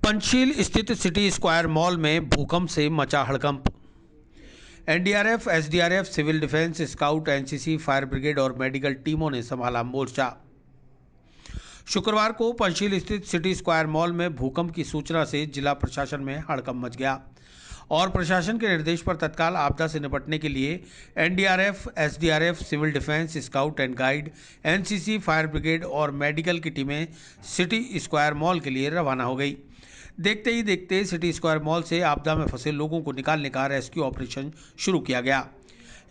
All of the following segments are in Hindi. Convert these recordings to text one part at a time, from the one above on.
पंचशील स्थित सिटी स्क्वायर मॉल में भूकंप से मचा हड़कंप। NDRF, SDRF, civil defence, scout, NCC, fire brigade और मेडिकल टीमों ने संभाला मोर्चा। शुक्रवार को पंचशील स्थित सिटी स्क्वायर मॉल में भूकंप की सूचना से जिला प्रशासन में हड़कंप मच गया और प्रशासन के निर्देश पर तत्काल आपदा से निपटने के लिए NDRF, SDRF, civil defence, scout and guide, NCC, fire brigade और मेडिकल की टीमें सिटी स्क्वायर मॉल के लिए रवाना हो गई। देखते ही देखते सिटी स्क्वायर मॉल से आपदा में फंसे लोगों को निकालने का रेस्क्यू ऑपरेशन शुरू किया गया।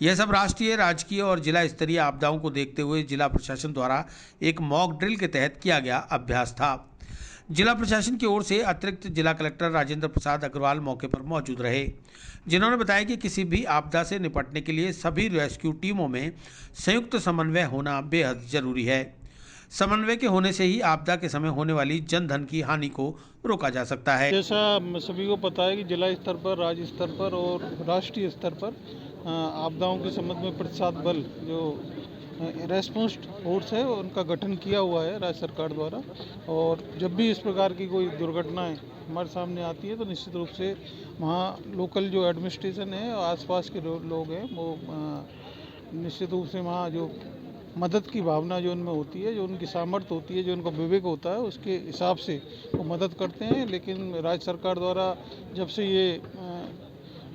यह सब राष्ट्रीय, राजकीय और जिला स्तरीय आपदाओं को देखते हुए जिला प्रशासन द्वारा एक मॉक ड्रिल के तहत किया गया अभ्यास था। जिला प्रशासन की ओर से अतिरिक्त जिला कलेक्टर राजेंद्र प्रसाद अग्रवाल मौके पर मौजूद रहे, जिन्होंने बताया कि किसी भी आपदा से निपटने के लिए सभी रेस्क्यू टीमों में संयुक्त समन्वय होना बेहद जरूरी है। समन्वय के होने से ही आपदा के समय होने वाली जन धन की हानि को रोका जा सकता है। जैसा सभी को पता है कि जिला स्तर पर, राज्य स्तर पर और राष्ट्रीय स्तर पर आपदाओं के संबंध में प्रतिसाद बल जो रेस्पॉन्स फोर्स है उनका गठन किया हुआ है राज्य सरकार द्वारा। और जब भी इस प्रकार की कोई दुर्घटनाएं हमारे सामने आती है तो निश्चित रूप से वहाँ लोकल जो एडमिनिस्ट्रेशन है और आसपास के लोग हैं वो निश्चित रूप से वहाँ जो मदद की भावना जो उनमें होती है, जो उनकी सामर्थ्य होती है, जो उनका विवेक होता है, उसके हिसाब से वो मदद करते हैं। लेकिन राज्य सरकार द्वारा जब से ये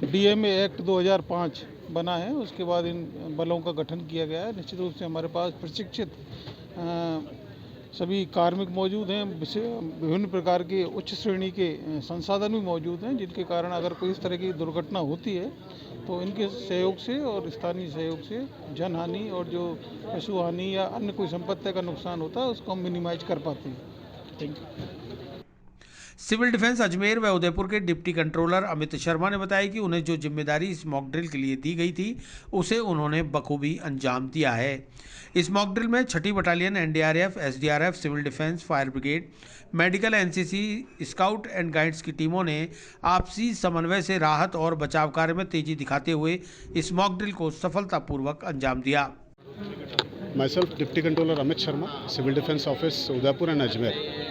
डीएमए एक्ट 2005 बना है उसके बाद इन बलों का गठन किया गया है। निश्चित रूप से हमारे पास प्रशिक्षित सभी कार्मिक मौजूद हैं, विभिन्न प्रकार के उच्च श्रेणी के संसाधन भी मौजूद हैं, जिनके कारण अगर कोई इस तरह की दुर्घटना होती है तो इनके सहयोग से और स्थानीय सहयोग से जन हानि और जो पशु हानि या अन्य कोई संपत्ति का नुकसान होता है उसको हम मिनिमाइज कर पाते हैं। Thank you. Civil defence Ajmer व उदयपुर के डिप्टी कंट्रोलर अमित शर्मा ने बताया कि उन्हें जो जिम्मेदारी इस मॉक ड्रिल के लिए दी गई थी उसे उन्होंने बखूबी अंजाम दिया है। इस मॉक ड्रिल में 6ठी battalion, NDRF, SDRF, civil defence, fire brigade, medical, NCC, scout and guides की टीमों ने आपसी समन्वय से राहत और बचाव कार्य में तेजी दिखाते हुए इस मॉक ड्रिल को सफलतापूर्वक अंजाम दिया। Myself, deputy controller Amit Sharma, civil defence office Udaipur and Ajmer.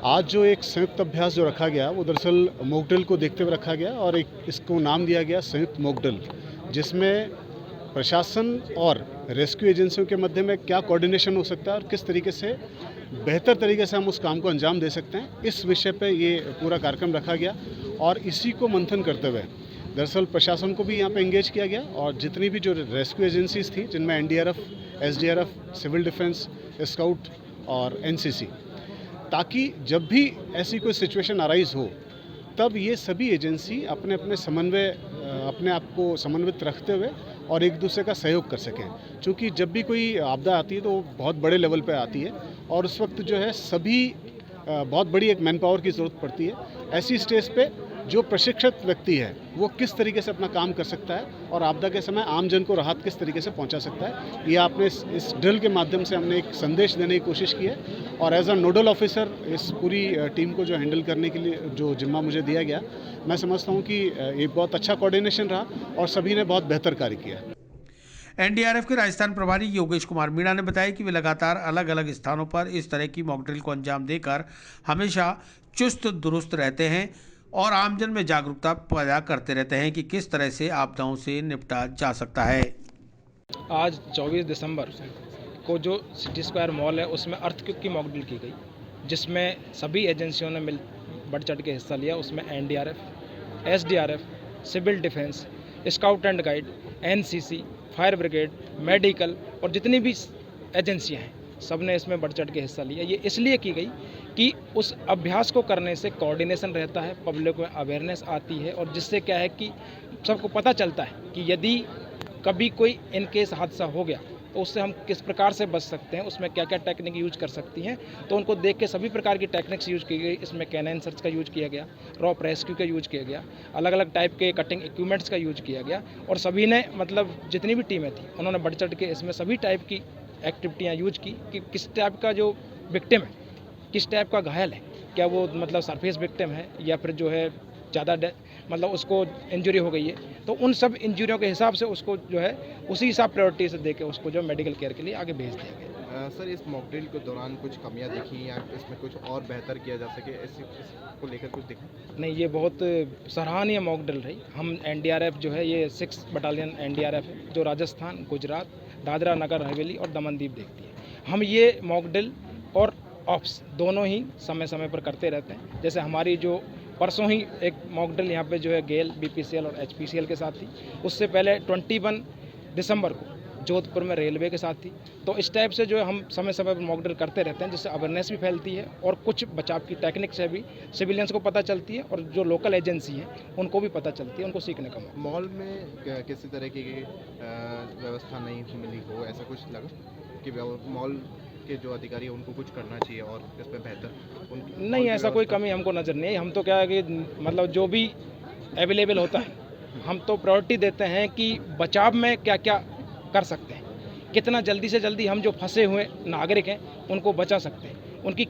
आज जो एक संयुक्त अभ्यास जो रखा गया वो दरअसल मॉक ड्रिल को देखते हुए रखा गया और एक इसको नाम दिया गया संयुक्त मॉक ड्रिल, जिसमें प्रशासन और रेस्क्यू एजेंसियों के मध्य में क्या कोऑर्डिनेशन हो सकता है और किस तरीके से बेहतर तरीके से हम उस काम को अंजाम दे सकते हैं, इस विषय पे ये पूरा कार्यक्रम रखा गया। और इसी को मंथन करते हुए दरअसल प्रशासन को भी यहाँ पे एंगेज किया गया और जितनी भी जो रेस्क्यू एजेंसीज थी, जिनमें NDRF, SDRF, civil defence, scout और एनसीसी, ताकि जब भी ऐसी कोई सिचुएशन अराइज हो तब ये सभी एजेंसी अपने अपने आप को समन्वित रखते हुए और एक दूसरे का सहयोग कर सकें। क्योंकि जब भी कोई आपदा आती है तो वो बहुत बड़े लेवल पे आती है और उस वक्त जो है सभी बहुत बड़ी एक मैन पावर की ज़रूरत पड़ती है। ऐसी स्टेज पे जो प्रशिक्षित व्यक्ति है वो किस तरीके से अपना काम कर सकता है और आपदा के समय आम जन को राहत किस तरीके से पहुंचा सकता है, ये आपने इस ड्रिल के माध्यम से हमने एक संदेश देने की कोशिश की है। और एज अ नोडल ऑफिसर इस पूरी टीम को जो हैंडल करने के लिए जो जिम्मा मुझे दिया गया, मैं समझता हूँ कि एक बहुत अच्छा कोऑर्डिनेशन रहा और सभी ने बहुत बेहतर कार्य किया। एनडीआरएफ के राजस्थान प्रभारी योगेश कुमार मीणा ने बताया कि वे लगातार अलग अलग स्थानों पर इस तरह की मॉक ड्रिल को अंजाम देकर हमेशा चुस्त दुरुस्त रहते हैं और आमजन में जागरूकता पैदा करते रहते हैं कि किस तरह से आपदाओं से निपटा जा सकता है। आज 24 दिसंबर को जो सिटी स्क्वायर मॉल है उसमें अर्थक्वेक की मॉक ड्रिल की गई, जिसमें सभी एजेंसियों ने बढ़ चढ़ के हिस्सा लिया। उसमें NDRF, SDRF, civil defence, scout and guide, NCC, fire brigade, medical और जितनी भी एजेंसियां हैं सब ने इसमें बढ़ चढ़ के हिस्सा लिया। ये इसलिए की गई कि उस अभ्यास को करने से कोऑर्डिनेशन रहता है, पब्लिक में अवेयरनेस आती है और जिससे क्या है कि सबको पता चलता है कि यदि कभी कोई इन केस हादसा हो गया तो उससे हम किस प्रकार से बच सकते हैं, उसमें क्या क्या टेक्निक यूज कर सकती हैं। तो उनको देख के सभी प्रकार की टेक्निक्स यूज की गई। इसमें कैनाइन सर्च का यूज किया गया, रॉप रेस्क्यू का यूज किया गया, अलग अलग टाइप के कटिंग इक्विपमेंट्स का यूज किया गया और सभी ने मतलब जितनी भी टीमें थी उन्होंने बढ़ चढ़ के इसमें सभी टाइप की एक्टिविटियाँ यूज की कि किस टाइप का जो विक्टिम है, किस टाइप का घायल है, क्या वो मतलब सरफेस विक्टिम है या फिर जो है ज़्यादा मतलब उसको इंजरी हो गई है, तो उन सब इंजरियों के हिसाब से उसको जो है उसी हिसाब प्रायोरिटी से देके उसको जो मेडिकल केयर के लिए आगे भेज दिया गया। सर इस मॉक ड्रिल के दौरान कुछ कमियां दिखी या इसमें कुछ और बेहतर किया जा सके, इसको लेकर कुछ दिखा? नहीं, ये बहुत सराहनीय मॉक ड्रिल रही। हम एनडीआरएफ जो है, ये 6 बटालियन एनडीआरएफ है जो राजस्थान, गुजरात, दादरा नगर हवेली और दमनदीप देखती है। हम ये मॉक ड्रिल और ऑप्स दोनों ही समय समय पर करते रहते हैं। जैसे हमारी जो परसों ही एक मॉक ड्रिल यहाँ पे जो है गेल, बीपीसीएल और एचपीसीएल के साथ थी। उससे पहले 21 दिसंबर को जोधपुर में रेलवे के साथ थी। तो इस टाइप से जो है हम समय समय पर मॉक ड्रिल करते रहते हैं, जिससे अवेयरनेस भी फैलती है और कुछ बचाव की टेक्निक से भी सिविलियंस को पता चलती है और जो लोकल एजेंसी हैं उनको भी पता चलती है, उनको सीखने का मौका। मॉल में किसी तरह की व्यवस्था नहीं मिली हो, ऐसा कुछ लगा कि मॉल के जो अधिकारी हैं उनको कुछ करना चाहिए और इसमें बेहतर नहीं, ऐसा कोई कमी हमको नज़र नहीं है। हम तो क्या है कि मतलब जो भी अवेलेबल होता है हम तो प्रायोरिटी देते हैं कि बचाव में क्या क्या कर सकते हैं, कितना जल्दी से जल्दी हम जो फंसे हुए नागरिक हैं उनको बचा सकते हैं, उनकी